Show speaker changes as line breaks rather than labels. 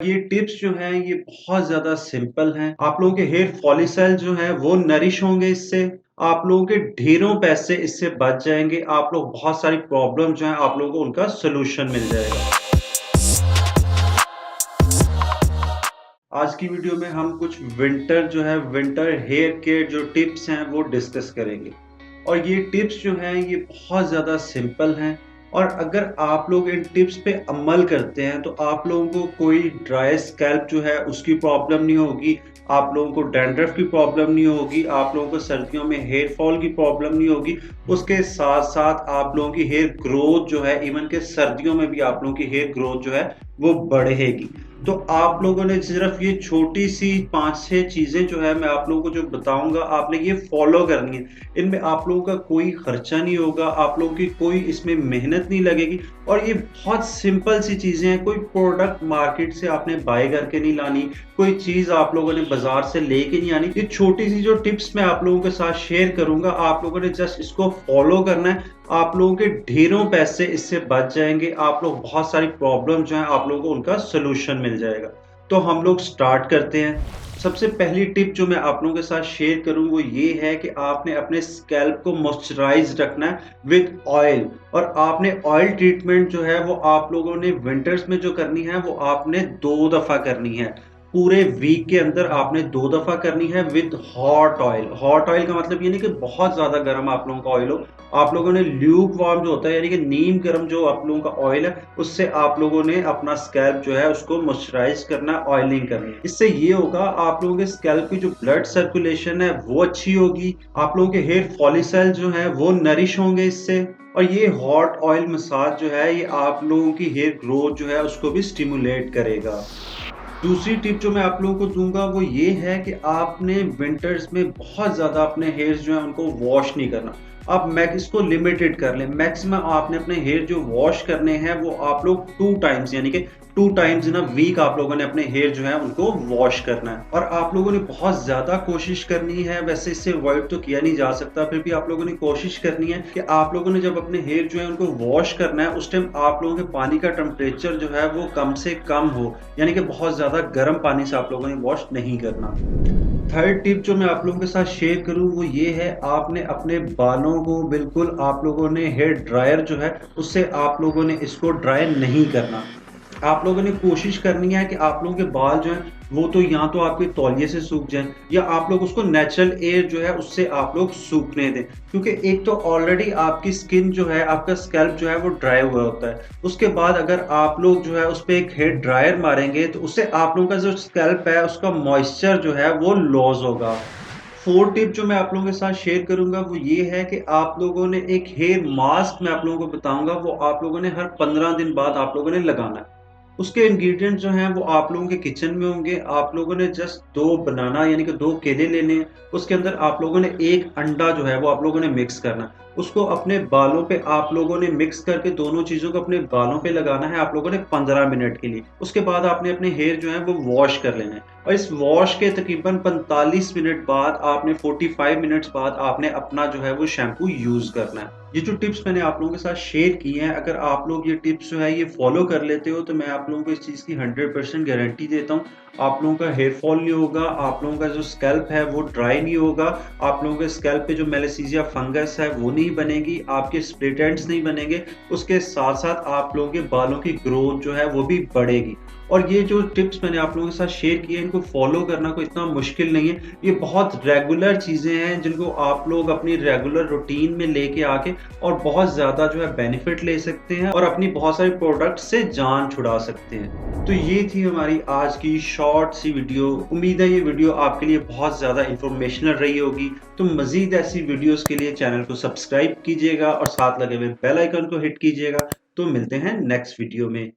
ये टिप्स जो हैं ये बहुत ज़्यादा सिंपल हैं। आप लोगों के हेयर फॉलिकल जो हैं वो नरिश होंगे इससे। आप लोगों के ढेरों पैसे इससे बच जाएँगे। आप लोग बहुत सारी प्रॉब्लम जो हैं आप लोगों को उनका सॉल्यूशन मिल जाएगा। आज की वीडियो में हम कुछ विंटर हेयर केयर जो टिप्स हैं वो डिस्कस करेंगे। और ये टिप्स जो हैं ये बहुत ज़्यादा सिंपल हैं और अगर आप लोग इन टिप्स पे अमल करते हैं तो आप लोगों को कोई ड्राई स्कैल्प जो है उसकी प्रॉब्लम नहीं होगी, आप लोगों को डैंड्रफ की प्रॉब्लम नहीं होगी, आप लोगों को सर्दियों में हेयर फॉल की प्रॉब्लम नहीं होगी। उसके साथ-साथ आप लोगों की हेयर ग्रोथ जो है इवन के सर्दियों में भी आप लोगों की हेयर ग्रोथ जो है वो बढ़ेगी। तो आप लोगों ने सिर्फ ये छोटी-सी 5-6 चीज़ें जो है मैं आप लोगों को जो बताऊँगा आपने ये फ़ॉलो करनी है। इनमें आप लोगों का कोई खर्चा नहीं होगा, आप लोगों की कोई इसमें मेहनत नहीं लगेगी और ये बहुत सिंपल सी चीज़ें हैं। कोई प्रोडक्ट मार्केट से आपने बाय करके नहीं लानी, कोई चीज़ आप लोगों ने बाज़ार से लेके नहीं आनी। ये छोटी-सी जो टिप्स मैं आप लोगों के साथ शेयर करूँगा, आप लोगों ने जस्ट इसको फ़ॉलो करना है। आप लोगों के ढेरों पैसे इससे बच जाएँगे। आप लोग बहुत सारी प्रॉब्लम जो हैं आप लोगों को उनका सॉल्यूशन मिल जाएगा। तो हम लोग स्टार्ट करते हैं। सबसे पहली टिप जो मैं आप लोगों के साथ शेयर करूँ वो ये है कि आपने अपने स्कैल्प को मॉइस्चराइज़ रखना है विद ऑयल। और आपने ऑयल ट्रीटमेंट जो है वो आप लोगों ने विंटर्स में जो करनी है वो आपने 2 दफ़ा करनी है। पूरे वीक के अंदर आपने 2 दफ़ा करनी है with hot oil. Hot oil का मतलब ये नहीं कि बहुत ज़्यादा गर्म आप लोगों का ऑयल हो। आप लोगों ने ल्यूक वार्म जो होता है यानी कि नीम गर्म जो आप लोगों का ऑयल है उससे आप लोगों ने अपना स्कैल्प जो है उसको मॉइस्चराइज करना, ऑयलिंग करनी है। इससे ये होगा आप लोगों के स्कैल्प की जो ब्लड सर्कुलेशन है वो अच्छी होगी, आप लोगों के हेयर फॉलिकल जो है वो नरिश होंगे इससे। और ये हॉट ऑयल मसाज जो है ये आप लोगों की हेयर ग्रोथ जो है उसको भी स्टिमुलेट करेगा। दूसरी टिप जो मैं आप लोगों को दूँगा वो ये है कि आपने विंटर्स में बहुत ज़्यादा अपने हेयर्स जो हैं उनको वॉश नहीं करना। आप इसको लिमिटेड कर लें। मैक्सिमम आपने अपने हेयर जो वॉश करने हैं वो आप लोग 2 टाइम्स यानी कि 2 टाइम्स इन अ वीक आप लोगों ने अपने हेयर जो है उनको वॉश करना है। और आप लोगों ने बहुत ज़्यादा कोशिश करनी है, वैसे इससे अवॉइड तो किया नहीं जा सकता, फिर भी आप लोगों ने कोशिश करनी है कि आप लोगों ने जब अपने हेयर जो है उनको वॉश करना है उस टाइम आप लोगों के पानी का टेम्परेचर जो है वो कम से कम हो, यानी कि बहुत ज़्यादा गर्म पानी से आप लोगों ने वॉश नहीं करना। थर्ड टिप जो मैं आप लोगों के साथ शेयर करूँ वो ये है, आपने अपने बालों को बिल्कुल आप लोगों ने हेयर ड्रायर जो है उससे आप लोगों ने इसको ड्राई नहीं करना। आप लोगों ने कोशिश करनी है कि आप लोगों के बाल जो हैं वो तो या तो आपके तौलिए से सूख जाएँ या आप लोग उसको नेचुरल एयर जो है उससे आप लोग सूखने दें। क्योंकि एक तो ऑलरेडी आपकी स्किन जो है, आपका स्कैल्प जो है वो ड्राई हुआ होता है। उसके बाद अगर आप लोग जो है उस पे एक हेयर ड्रायर मारेंगे तो उससे आप लोगों का जो स्कैल्प है उसका मॉइस्चर जो है वो लॉस होगा। फोर्थ टिप जो मैं आप लोगों के साथ शेयर करूँगा वो ये है कि आप लोगों ने एक हेयर मास्क मैं आप लोगों को बताऊँगा वो आप लोगों ने हर 15 दिन बाद आप लोगों ने लगाना है। उसके इंग्रेडिएंट्स जो हैं वो आप लोगों के किचन में होंगे। आप लोगों ने जस्ट 2 बनाना यानी कि 2 केले लेने हैं। उसके अंदर आप लोगों ने 1 अंडा जो है वो आप लोगों ने मिक्स करना है। उसको अपने बालों पे आप लोगों ने मिक्स करके दोनों चीज़ों को अपने बालों पे लगाना है आप लोगों ने 15 मिनट के लिए। उसके बाद आपने अपने हेयर जो है वो वॉश कर लेना है और इस वॉश के तकरीबन 45 मिनट बाद आपने 45 मिनट्स बाद आपने अपना जो है वो शैम्पू यूज़ करना है। ये जो टिप्स मैंने आप लोगों के साथ शेयर किए हैं, अगर आप लोग ये टिप्स जो है ये फॉलो कर लेते हो तो मैं आप लोगों को इस चीज़ की 100% गारंटी देता हूँ। आप लोगों का हेयर फॉल नहीं होगा, आप लोगों का जो स्कैल्प है वो ड्राई नहीं होगा, आप लोगों के स्कैल्प पे जो मेलासीजिया फंगस है वो नहीं बनेगी, आपके स्प्लिट एंड्स नहीं बनेंगे। उसके साथ-साथ आप लोगों के बालों की ग्रोथ जो है वो भी बढ़ेगी। और ये जो टिप्स मैंने आप लोगों के साथ शेयर किए हैं इनको फॉलो करना कोई इतना मुश्किल नहीं है। ये बहुत रेगुलर चीज़ें हैं जिनको आप लोग अपनी रेगुलर रूटीन में लेके आके और बहुत ज़्यादा जो है बेनिफिट ले सकते हैं और अपनी बहुत सारी प्रोडक्ट से जान छुड़ा सकते हैं। तो ये थी हमारी आज की शॉर्ट सी वीडियो। उम्मीद है ये वीडियो आपके लिए बहुत ज़्यादा इंफॉर्मेशनल रही होगी। तो मज़ीद ऐसी वीडियोज़ के लिए चैनल को सब्सक्राइब कीजिएगा और साथ लगे हुए बेल आइकन को हिट कीजिएगा। तो मिलते हैं नेक्स्ट वीडियो में।